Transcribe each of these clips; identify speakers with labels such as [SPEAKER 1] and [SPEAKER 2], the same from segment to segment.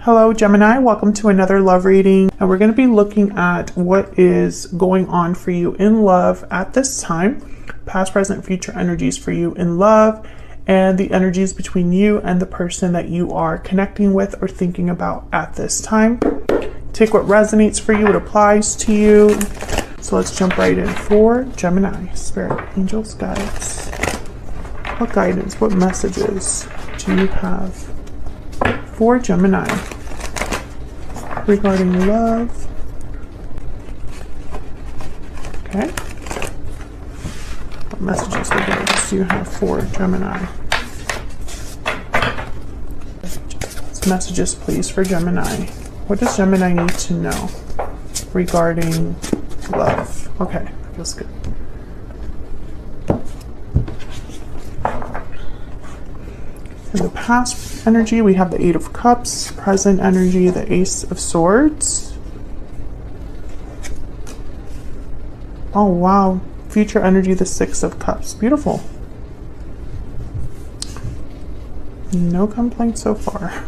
[SPEAKER 1] Hello Gemini, welcome to another love reading, and we're going to be looking at what is going on for you in love at this time, past, present, future energies for you in love, and the energies between you and the person that you are connecting with or thinking about at this time. Take what resonates for you, what applies to you. So let's jump right in for Gemini. Spirit, angels, guides. What guidance, what messages do you have for Gemini regarding love? Okay. What messages or guidance do you have for Gemini? Messages, please, for Gemini. What does Gemini need to know regarding love? Okay, feels good. In the past energy, we have the Eight of Cups. Present energy, the Ace of Swords. Oh, wow. Future energy, the Six of Cups. Beautiful. No complaints so far.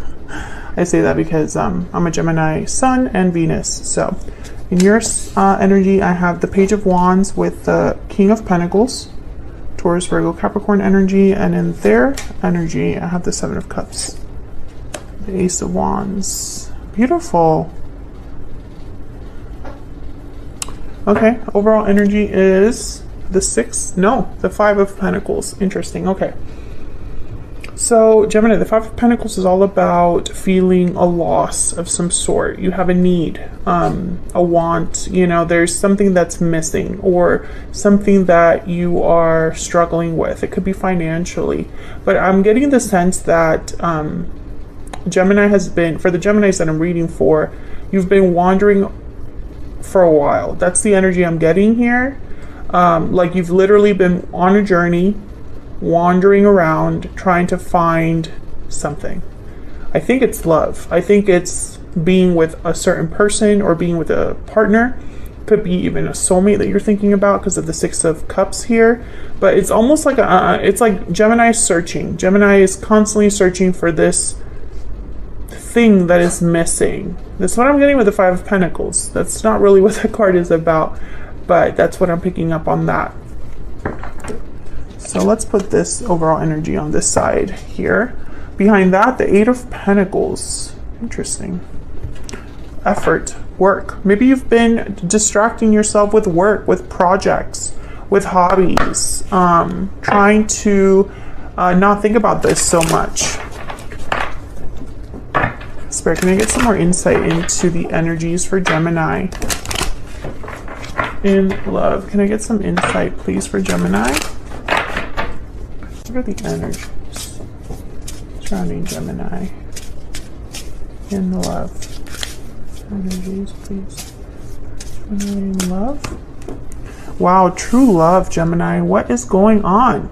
[SPEAKER 1] I say that because I'm a Gemini Sun and Venus. So in your energy, I have the Page of Wands with the King of Pentacles. Taurus, Virgo, Capricorn energy, and in their energy I have the Seven of Cups, the Ace of Wands. Beautiful. Okay, overall energy is the Five of Pentacles. Interesting. Okay, so Gemini, the Five of Pentacles is all about feeling a loss of some sort. You have a need, a want, there's something that's missing or something that you are struggling with. It could be financially, but I'm getting the sense that Gemini has been, for the Geminis that I'm reading for, you've been wandering for a while. That's the energy I'm getting here. Like you've literally been on a journey, wandering around trying to find something. I think it's love. I think it's being with a certain person or being with a partner. Could be even a soulmate that you're thinking about because of the Six of Cups here. But it's almost like it's like Gemini is searching. Gemini is constantly searching for this thing that is missing. That's what I'm getting with the Five of Pentacles. That's not really what the card is about, but that's what I'm picking up on that. So let's put this overall energy on this side here. Behind that, the Eight of Pentacles. Interesting. Effort, work. Maybe you've been distracting yourself with work, with projects, with hobbies, trying to not think about this so much. Spirit, can I get some more insight into the energies for Gemini in love? Can I get some insight, please, for Gemini? What are the energies surrounding Gemini in love? Energies, please. Gemini in love. Wow, true love, Gemini. What is going on?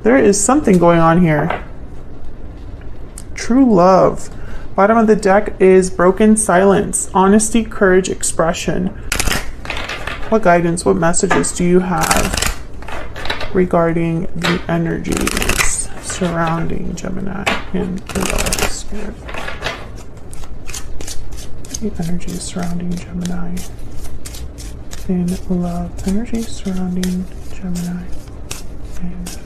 [SPEAKER 1] There is something going on here. True love. Bottom of the deck is broken silence, honesty, courage, expression. What guidance, what messages do you have regarding the energies surrounding Gemini in love? Spirit. The energies surrounding Gemini in love. Energies surrounding Gemini in love.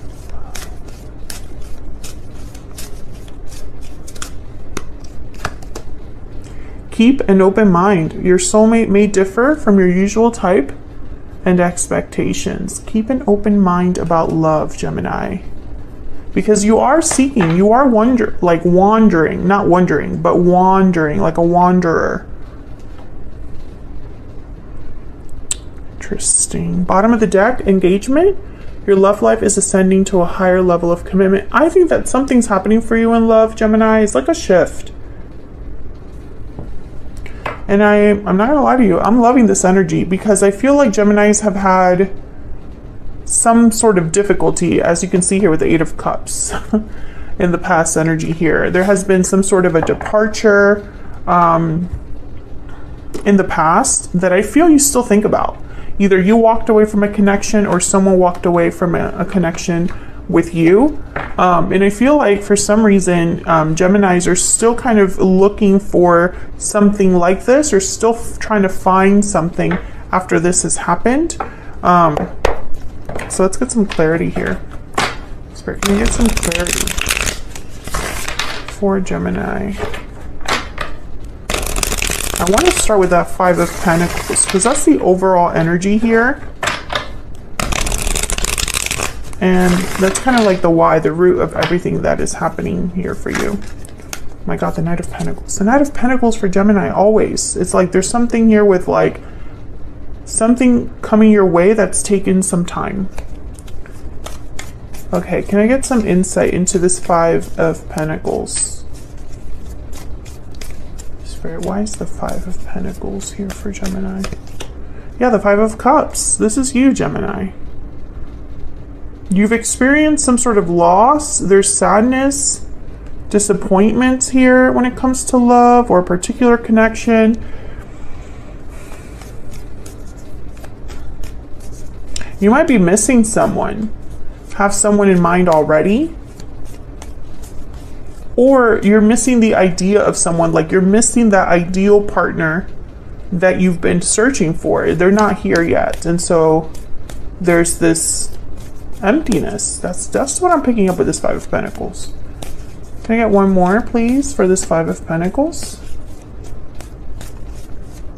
[SPEAKER 1] Keep an open mind. Your soulmate may differ from your usual type and expectations. Keep an open mind about love, Gemini, because you are seeking, you are wandering, not wondering, but wandering like a wanderer. Interesting. Bottom of the deck, engagement. Your love life is ascending to a higher level of commitment. I think that something's happening for you in love, Gemini. It's like a shift. And I'm not gonna lie to you, I'm loving this energy because I feel like Geminis have had some sort of difficulty, as you can see here with the Eight of Cups in the past energy here. There has been some sort of a departure in the past that I feel you still think about. Either you walked away from a connection or someone walked away from a connection with you. And I feel like for some reason, Geminis are still kind of looking for something like this, or still trying to find something after this has happened. So let's get some clarity here. Spirit, can we get some clarity for Gemini? I want to start with that Five of Pentacles, because that's the overall energy here. And that's kind of like the why, the root of everything that is happening here for you. Oh my God, the Knight of Pentacles. The Knight of Pentacles for Gemini, always. It's like there's something here with like something coming your way that's taken some time. Okay, can I get some insight into this Five of Pentacles? Spirit, why is the Five of Pentacles here for Gemini? Yeah, the Five of Cups. This is you, Gemini. You've experienced some sort of loss. There's sadness, disappointment here when it comes to love or a particular connection. You might be missing someone. Have someone in mind already. Or you're missing the idea of someone, like you're missing that ideal partner that you've been searching for. They're not here yet. And so there's this emptiness. That's what I'm picking up with this Five of Pentacles. Can I get one more, please, for this Five of Pentacles?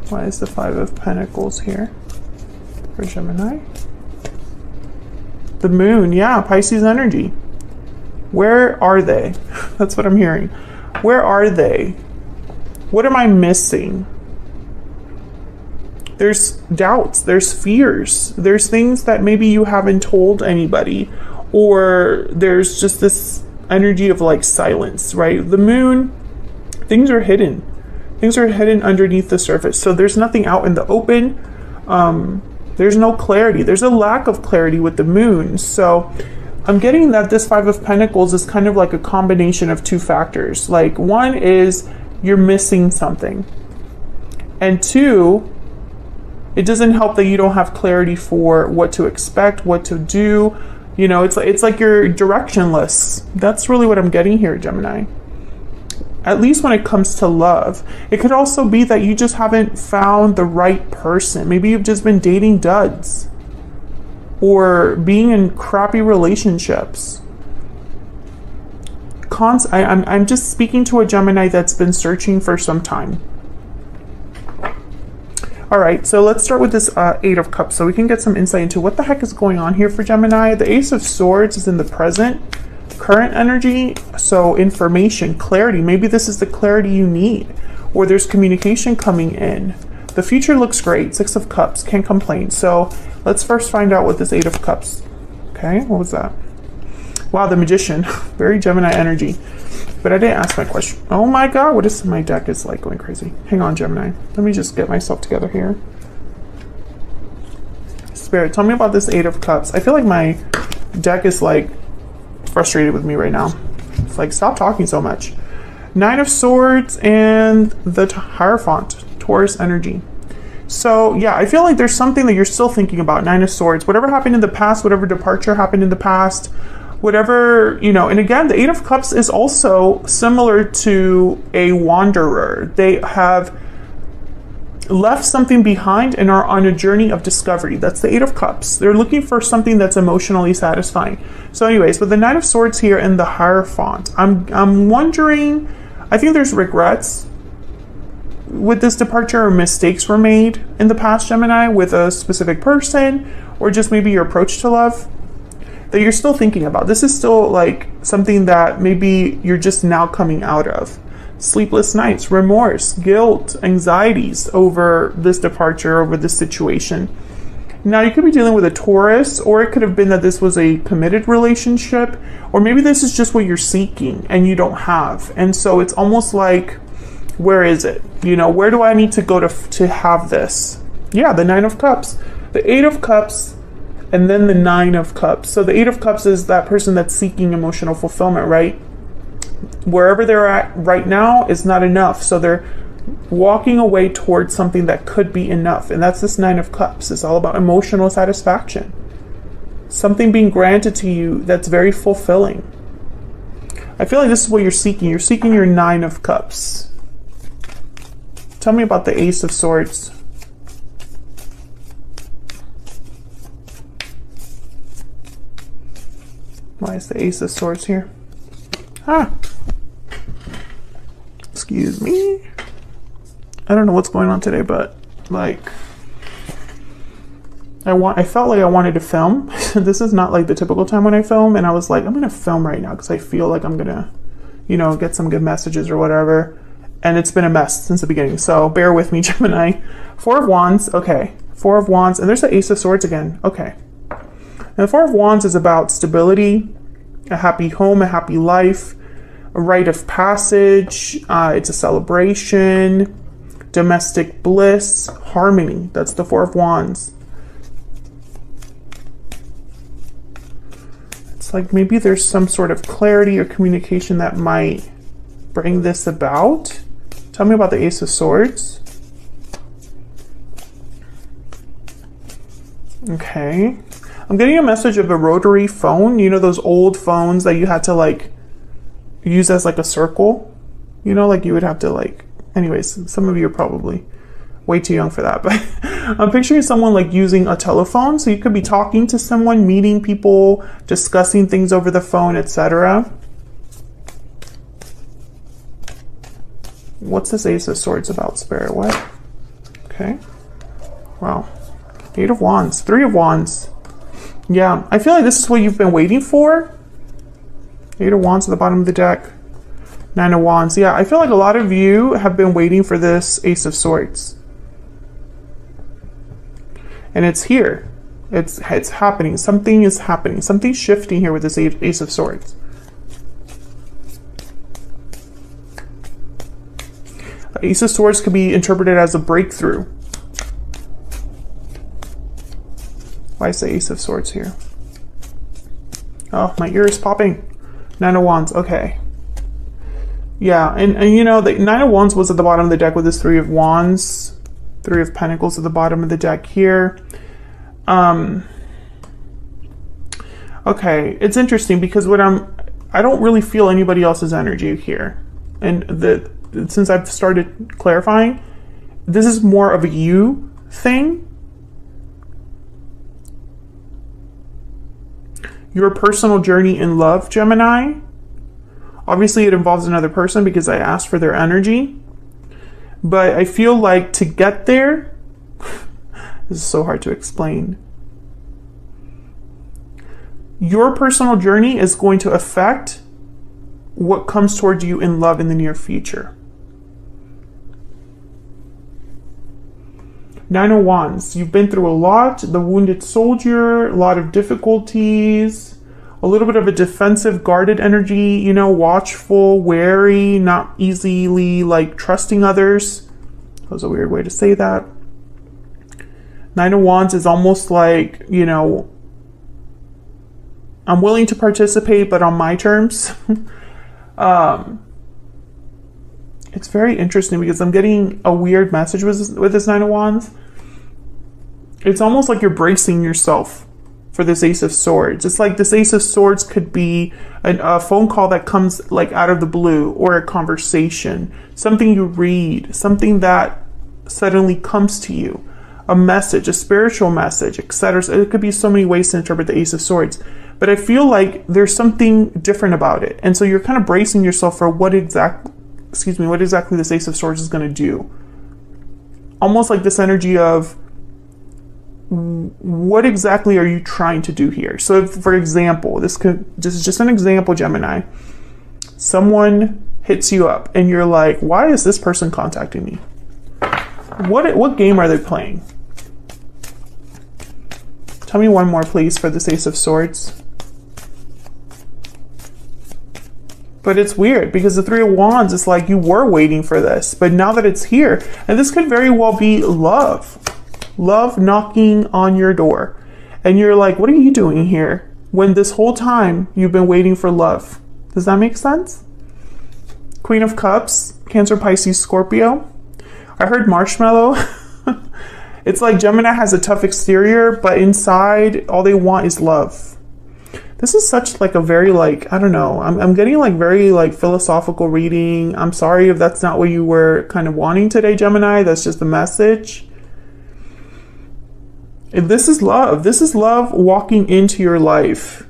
[SPEAKER 1] Why is the Five of Pentacles here for Gemini? The Moon, yeah, Pisces energy. Where are they? That's what I'm hearing. Where are they? What am I missing? There's doubts, there's fears, there's things that maybe you haven't told anybody, or there's just this energy of like silence, right? The Moon, things are hidden. Things are hidden underneath the surface. So there's nothing out in the open. There's no clarity. There's a lack of clarity with the Moon. So I'm getting that this Five of Pentacles is kind of like a combination of two factors. Like one is you're missing something. And two, it doesn't help that you don't have clarity for what to expect, what to do. You know, it's like you're directionless. That's really what I'm getting here, Gemini. At least when it comes to love. It could also be that you just haven't found the right person. Maybe you've just been dating duds or being in crappy relationships. I'm just speaking to a Gemini that's been searching for some time. All right, so let's start with this Eight of Cups so we can get some insight into what the heck is going on here for Gemini. The Ace of Swords is in the present, current energy, so information, clarity. Maybe this is the clarity you need, or there's communication coming in. The future looks great. Six of Cups, can't complain. So let's first find out what this Eight of Cups. Okay, what was that? Wow, the Magician, very Gemini energy. But I didn't ask my question. Oh my God, what is my deck is like going crazy. Hang on, Gemini. Let me just get myself together here. Spirit, tell me about this Eight of Cups. I feel like my deck is like frustrated with me right now. It's like, stop talking so much. Nine of Swords and the Hierophant, Taurus energy. So yeah, I feel like there's something that you're still thinking about. Nine of Swords, whatever happened in the past, whatever departure happened in the past, whatever, you know, and again, the Eight of Cups is also similar to a wanderer. They have left something behind and are on a journey of discovery. That's the Eight of Cups. They're looking for something that's emotionally satisfying. So anyways, with the Nine of Swords here and the Hierophant, I'm wondering, I think there's regrets with this departure, or mistakes were made in the past, Gemini, with a specific person, or just maybe your approach to love that you're still thinking about. This is still like something that maybe you're just now coming out of. Sleepless nights, remorse, guilt, anxieties over this departure, over this situation. Now you could be dealing with a Taurus, or it could have been that this was a committed relationship, or maybe this is just what you're seeking and you don't have. And so it's almost like, where is it? You know, where do I need to go to have this? Yeah, the Nine of Cups. The Eight of Cups, and then the Nine of Cups. So the Eight of Cups is that person that's seeking emotional fulfillment, right? Wherever they're at right now is not enough. So they're walking away towards something that could be enough. And that's this Nine of Cups. It's all about emotional satisfaction. Something being granted to you that's very fulfilling. I feel like this is what you're seeking. You're seeking your 9 of Cups. Tell me about the Ace of Swords. Why is the Ace of Swords here? Ah. Excuse me. I don't know what's going on today, but like I felt like I wanted to film. This is not like the typical time when I film, and I was like, I'm gonna film right now because I feel like I'm gonna, you know, get some good messages or whatever. And it's been a mess since the beginning, so bear with me, Gemini. 4 of Wands, okay. 4 of Wands, and there's the Ace of Swords again, okay. And the 4 of Wands is about stability, a happy home, a happy life, a rite of passage, it's a celebration, domestic bliss, harmony. That's the 4 of Wands. It's like maybe there's some sort of clarity or communication that might bring this about. Tell me about the Ace of Swords. Okay. I'm getting a message of a rotary phone. You know those old phones that you had to like use as like a circle? You know, like you would have to like, anyways, some of you are probably way too young for that, but I'm picturing someone like using a telephone. So you could be talking to someone, meeting people, discussing things over the phone, etc. What's this Ace of Swords about, Spirit? What? Okay. Wow. 8 of Wands. 3 of Wands. Yeah, I feel like this is what you've been waiting for. 8 of Wands at the bottom of the deck. 9 of Wands. Yeah, I feel like a lot of you have been waiting for this Ace of Swords. And it's here. It's happening. Something is happening. Something's shifting here with this Ace of Swords. Ace of Swords could be interpreted as a breakthrough. Why is the Ace of Swords here? Oh, my ear is popping. 9 of Wands, okay. Yeah, and you know, the 9 of Wands was at the bottom of the deck with this 3 of Wands. 3 of Pentacles at the bottom of the deck here. Okay, it's interesting because I don't really feel anybody else's energy here. And since I've started clarifying, this is more of a you thing. Your personal journey in love, Gemini. Obviously, it involves another person because I asked for their energy. But I feel like to get there, this is so hard to explain. Your personal journey is going to affect what comes towards you in love in the near future. 9 of Wands. You've been through a lot. The wounded soldier, a lot of difficulties, a little bit of a defensive, guarded energy, you know, watchful, wary, not easily like trusting others. That was a weird way to say that. 9 of Wands is almost like, you know, I'm willing to participate, but on my terms. It's very interesting because I'm getting a weird message with this 9 of Wands. It's almost like you're bracing yourself for this Ace of Swords. It's like this Ace of Swords could be a phone call that comes like out of the blue, or a conversation, something you read, something that suddenly comes to you, a message, a spiritual message, etc. So it could be so many ways to interpret the Ace of Swords. But I feel like there's something different about it. And so you're kind of bracing yourself for what exactly this Ace of Swords is going to do. Almost like this energy of, what exactly are you trying to do here? So if, for example, this is just an example, Gemini. Someone hits you up and you're like, why is this person contacting me? What game are they playing? Tell me one more, please, for this Ace of Swords. But it's weird because the 3 of Wands is like you were waiting for this, but now that it's here, and this could very well be love. Love knocking on your door. And you're like, what are you doing here? When this whole time you've been waiting for love. Does that make sense? Queen of Cups, Cancer, Pisces, Scorpio. I heard marshmallow. It's like Gemini has a tough exterior, but inside, all they want is love. This is such like a very like, I don't know, I'm getting like very like philosophical reading. I'm sorry if that's not what you were kind of wanting today, Gemini. That's just the message. This is love. This is love walking into your life.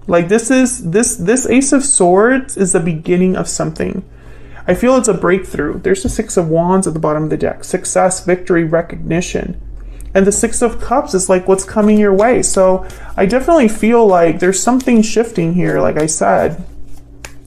[SPEAKER 1] Like this Ace of Swords is the beginning of something. I feel it's a breakthrough. There's the Six of Wands at the bottom of the deck. Success, victory, recognition. And the Six of Cups is like what's coming your way. So I definitely feel like there's something shifting here, like I said,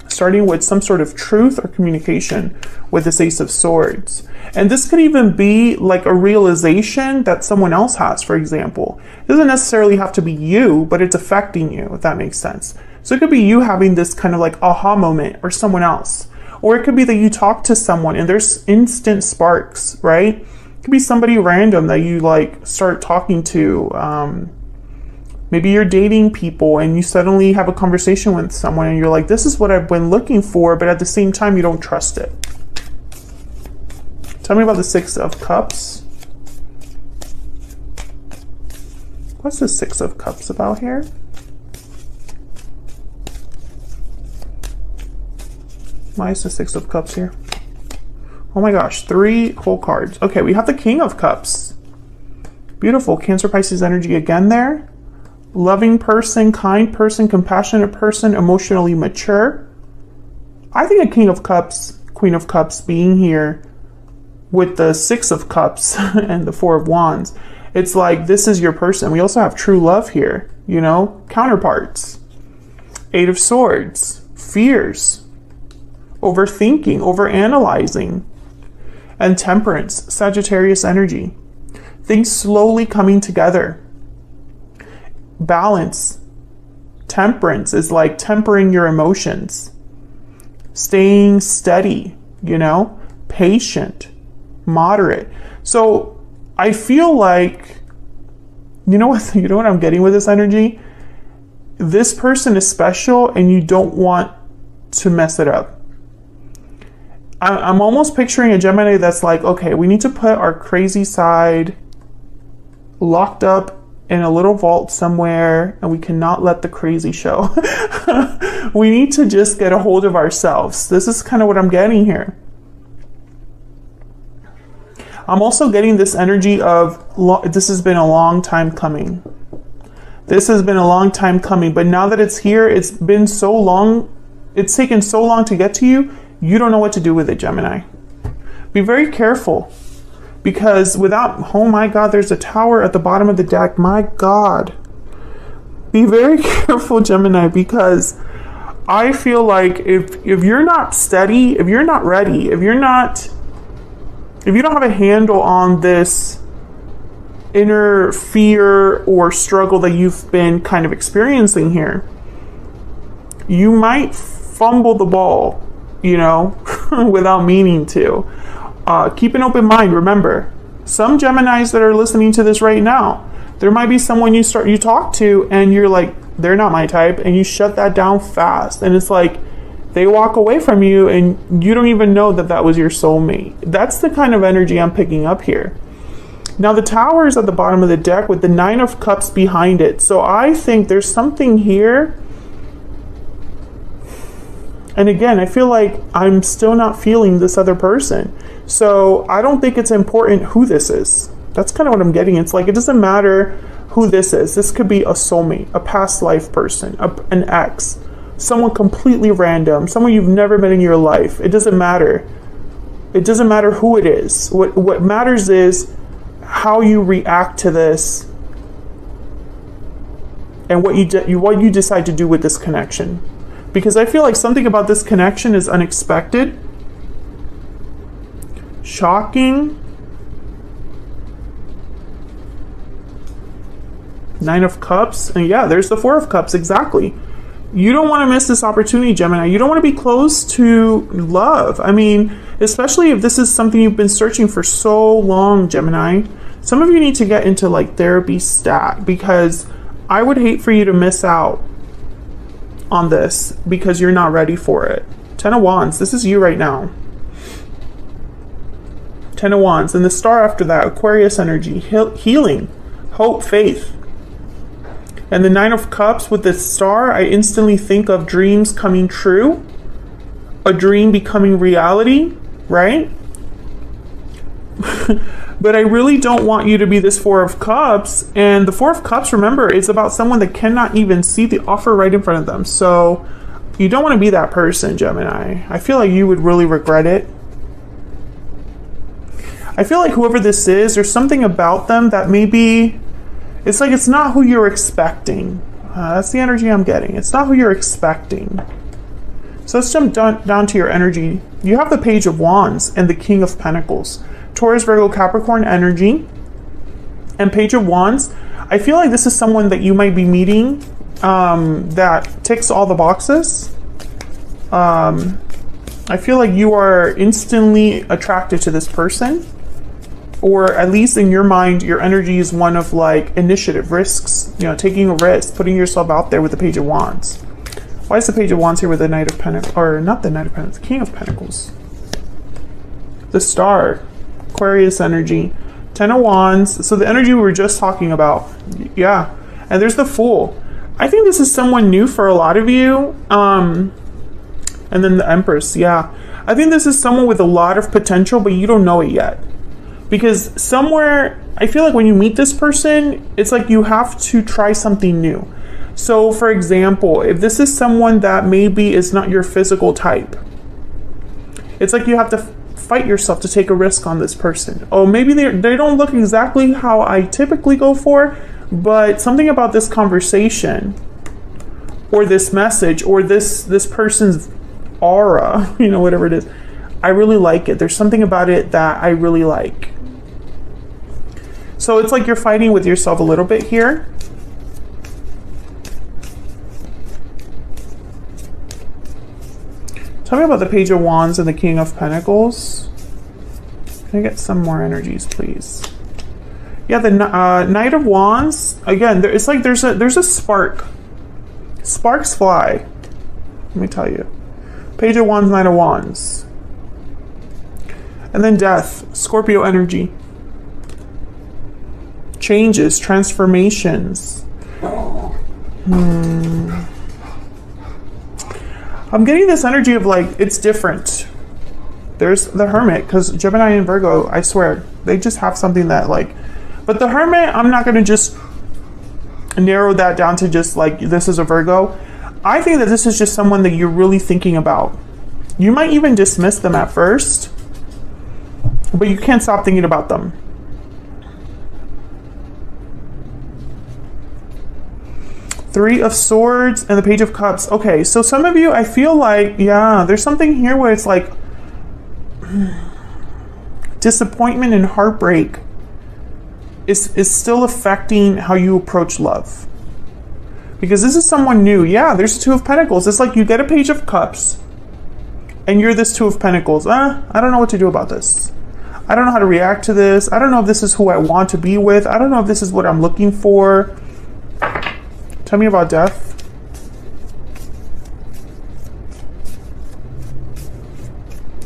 [SPEAKER 1] starting with some sort of truth or communication with this Ace of Swords. And this could even be like a realization that someone else has, for example. It doesn't necessarily have to be you, but it's affecting you, if that makes sense. So it could be you having this kind of like aha moment, or someone else. Or it could be that you talk to someone and there's instant sparks, right? It could be somebody random that you like start talking to. Maybe you're dating people and you suddenly have a conversation with someone and you're like, this is what I've been looking for, but at the same time, you don't trust it. Tell me about the Six of Cups. What's the Six of Cups about here? Why is the Six of Cups here? Oh my gosh, 3 whole cards. Okay, we have the King of Cups. Beautiful. Cancer, Pisces energy again there. Loving person, kind person, compassionate person, emotionally mature. I think a King of Cups, Queen of Cups being here with the Six of Cups and the Four of Wands, it's like this is your person. We also have true love here, you know, counterparts. Eight of Swords, fears, overthinking, overanalyzing, and Temperance, Sagittarius energy. Things slowly coming together. Balance, Temperance is like tempering your emotions, staying steady, you know, patient, moderate. So I feel like, you know what I'm getting with this energy? This person is special and you don't want to mess it up. I'm almost picturing a Gemini that's like, okay, we need to put our crazy side locked up in a little vault somewhere and we cannot let the crazy show. We need to just get a hold of ourselves. This is kind of what I'm getting here. I'm also getting this energy of this has been a long time coming. This has been a long time coming, but now that it's here, it's been so long, it's taken so long to get to you, you don't know what to do with it, Gemini. Be very careful, because without, oh my God, there's a Tower at the bottom of the deck. My God. Be very careful, Gemini, because I feel like if you're not steady, if you're not ready, if you don't have a handle on this inner fear or struggle that you've been kind of experiencing here, you might fumble the ball, you know, without meaning to. Keep an open mind. Remember, some Geminis that are listening to this right now, there might be someone you talk to and you're like, they're not my type, and you shut that down fast. And it's like, they walk away from you and you don't even know that that was your soulmate. That's the kind of energy I'm picking up here. Now the Tower is at the bottom of the deck with the Nine of Cups behind it. So I think there's something here. And again, I feel like I'm still not feeling this other person. So I don't think it's important who this is. That's kind of what I'm getting. It's like, it doesn't matter who this is. This could be a soulmate, a past life person, an ex, someone completely random, someone you've never met in your life. It doesn't matter. It doesn't matter who it is. What matters is how you react to this and what you decide to do with this connection. Because I feel like something about this connection is unexpected, shocking. Nine of Cups, and yeah, there's the Four of Cups, exactly. You don't want to miss this opportunity, Gemini. You don't want to be close to love. I mean, especially if this is something you've been searching for so long, Gemini. Some of you need to get into like therapy stat, because I would hate for you to miss out on this because you're not ready for it. Ten of Wands, this is you right now. Ten of Wands. And the star after that, Aquarius energy, healing, hope, faith. And the Nine of Cups with the star, I instantly think of dreams coming true, a dream becoming reality, right? But I really don't want you to be this Four of Cups. And the Four of Cups, remember, is about someone that cannot even see the offer right in front of them. So you don't want to be that person, Gemini. I feel like you would really regret it. I feel like whoever this is, there's something about them that maybe, it's like it's not who you're expecting. That's the energy I'm getting. It's not who you're expecting. So let's jump down to your energy. You have the Page of Wands and the King of Pentacles. Taurus, Virgo, Capricorn energy. And Page of Wands. I feel like this is someone that you might be meeting that ticks all the boxes. I feel like you are instantly attracted to this person. Or at least in your mind, your energy is one of like initiative, risks, you know, taking a risk, putting yourself out there with the Page of Wands. Why is the Page of Wands here with the Knight of Pentacles, or not the Knight of Pentacles, King of Pentacles? The Star, Aquarius energy, Ten of Wands. So the energy we were just talking about, yeah. And there's the Fool. I think this is someone new for a lot of you. And then the Empress, yeah. I think this is someone with a lot of potential, but you don't know it yet. Because somewhere, I feel like when you meet this person, it's like you have to try something new. So for example, if this is someone that maybe is not your physical type, it's like you have to fight yourself to take a risk on this person. Oh, maybe they don't look exactly how I typically go for, but something about this conversation or this message or this person's aura, you know, whatever it is, I really like it. There's something about it that I really like. So it's like you're fighting with yourself a little bit here. Tell me about the Page of Wands and the King of Pentacles. Can I get some more energies, please? Yeah, the Knight of Wands. Again, it's like there's a spark. Sparks fly. Let me tell you. Page of Wands, Knight of Wands. And then Death, Scorpio energy. Changes, transformations. I'm getting this energy of like, it's different. There's the Hermit, because Gemini and Virgo, I swear, they just have something that like, but the Hermit, I'm not going to just narrow that down to just like, this is a Virgo. I think that this is just someone that you're really thinking about. You might even dismiss them at first, but you can't stop thinking about them. Three of Swords and the Page of Cups. Okay, so some of you, I feel like, yeah, there's something here where it's like disappointment and heartbreak is still affecting how you approach love. Because this is someone new. Yeah, there's a Two of Pentacles. It's like you get a Page of Cups and you're this Two of Pentacles. I don't know what to do about this. I don't know how to react to this. I don't know if this is who I want to be with. I don't know if this is what I'm looking for. Tell me about Death.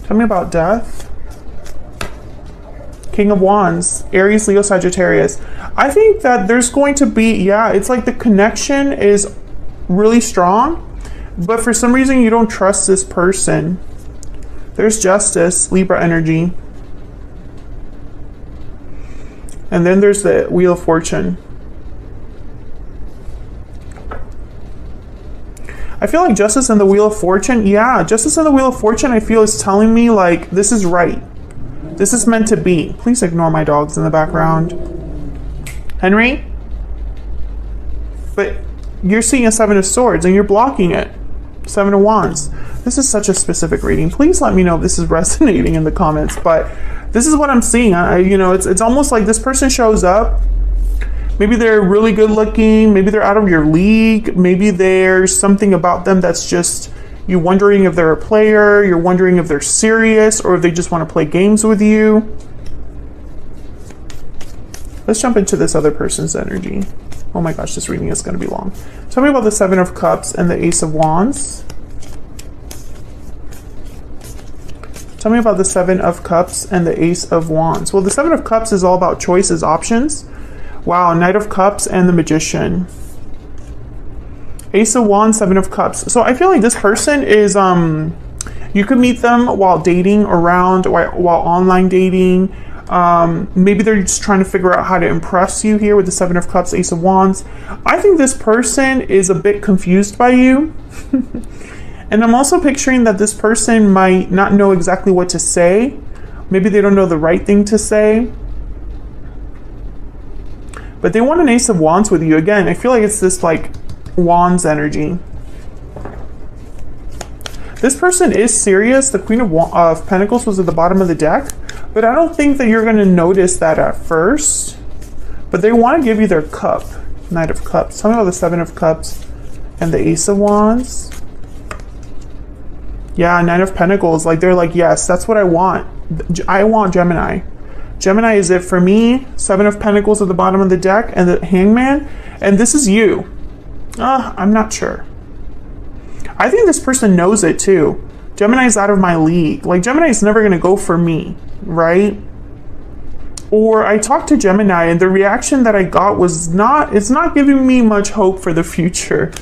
[SPEAKER 1] Tell me about Death. King of Wands, Aries, Leo, Sagittarius. I think that there's going to be, yeah, it's like the connection is really strong, but for some reason you don't trust this person. There's Justice, Libra energy. And then there's the Wheel of Fortune. I feel like Justice and the Wheel of Fortune, yeah, Justice and the Wheel of Fortune, I feel is telling me like, this is right. This is meant to be. Please ignore my dogs in the background. Henry? But you're seeing a Seven of Swords and you're blocking it. Seven of Wands. This is such a specific reading. Please let me know if this is resonating in the comments, but this is what I'm seeing. You know, it's almost like this person shows up. Maybe they're really good looking. Maybe they're out of your league. Maybe there's something about them that's just, you're wondering if they're a player. You're wondering if they're serious or if they just want to play games with you. Let's jump into this other person's energy. Oh my gosh, this reading is going to be long. Tell me about the Seven of Cups and the Ace of Wands. Tell Tell me about the Seven of Cups and the Ace of Wands. Well, the Seven of Cups is all about choices, options. Wow, Knight of Cups and the Magician. Ace of Wands, Seven of Cups. So I feel like this person is, you could meet them while dating around, while online dating. Maybe they're just trying to figure out how to impress you here with the Seven of Cups, Ace of Wands. I think this person is a bit confused by you. And I'm also picturing that this person might not know exactly what to say. Maybe they don't know the right thing to say. But they want an Ace of Wands with you. Again, I feel like it's this like Wands energy. This person is serious. The Queen of Pentacles was at the bottom of the deck. But I don't think that you're going to notice that at first. But they want to give you their cup. Knight of Cups. Tell me about the Seven of Cups and the Ace of Wands. Yeah, Nine of Pentacles. Like, they're like, yes, that's what I want. I want Gemini. Gemini is it for me. Seven of Pentacles at the bottom of the deck and the Hangman. And this is you. I'm not sure. I think this person knows it too. Gemini's out of my league. Like, Gemini's never going to go for me, right? Or I talked to Gemini and the reaction that I got was it's not giving me much hope for the future.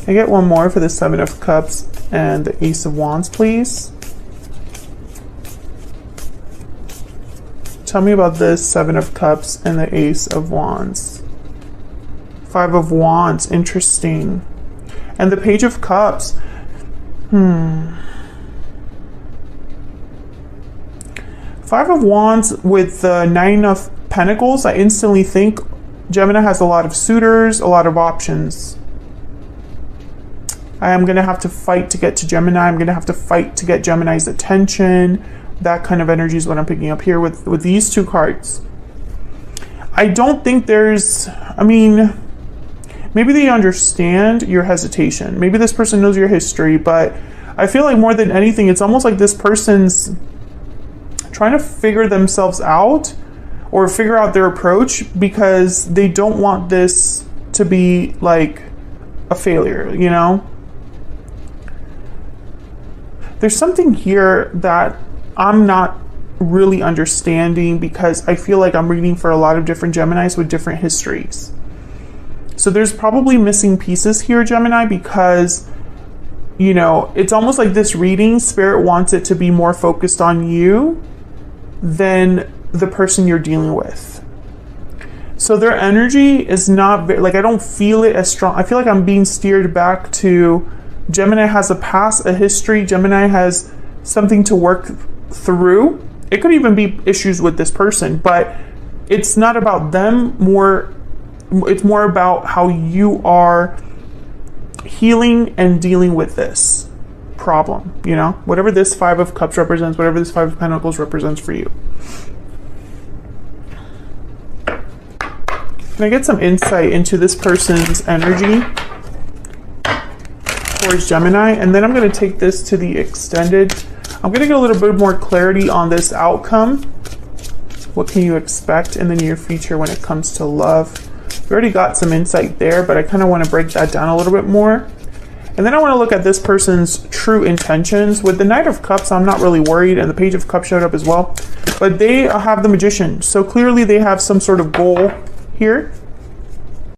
[SPEAKER 1] I get one more for the Seven of Cups and the Ace of Wands, please. Tell me about this Seven of Cups and the Ace of Wands. Five of Wands, interesting. And the Page of Cups. Five of Wands with the Nine of Pentacles. I instantly think Gemini has a lot of suitors, a lot of options. I am going to have to fight to get to Gemini. I'm going to have to fight to get Gemini's attention. That kind of energy is what I'm picking up here with these two cards. I don't think there's, I mean, maybe they understand your hesitation. Maybe this person knows your history, but I feel like more than anything, it's almost like this person's trying to figure themselves out or figure out their approach because they don't want this to be like a failure, you know? There's something here that I'm not really understanding because I feel like I'm reading for a lot of different Geminis with different histories. So there's probably missing pieces here, Gemini, because, you know, it's almost like this reading, Spirit wants it to be more focused on you than the person you're dealing with. So their energy is not, like, I don't feel it as strong. I feel like I'm being steered back to Gemini has a past, a history. Gemini has something to work through. It could even be issues with this person, but it's not about them. It's more about how you are healing and dealing with this problem, you know? Whatever this Five of Cups represents, whatever this Five of Pentacles represents for you. Can I get some insight into this person's energy towards Gemini? And then I'm going to take this to the extended. I'm going to get a little bit more clarity on this outcome. What can you expect in the near future when it comes to love? We already got some insight there, but I kind of want to break that down a little bit more. And then I want to look at this person's true intentions. With the Knight of Cups, I'm not really worried, and the Page of Cups showed up as well. But they have the Magician, so clearly they have some sort of goal here.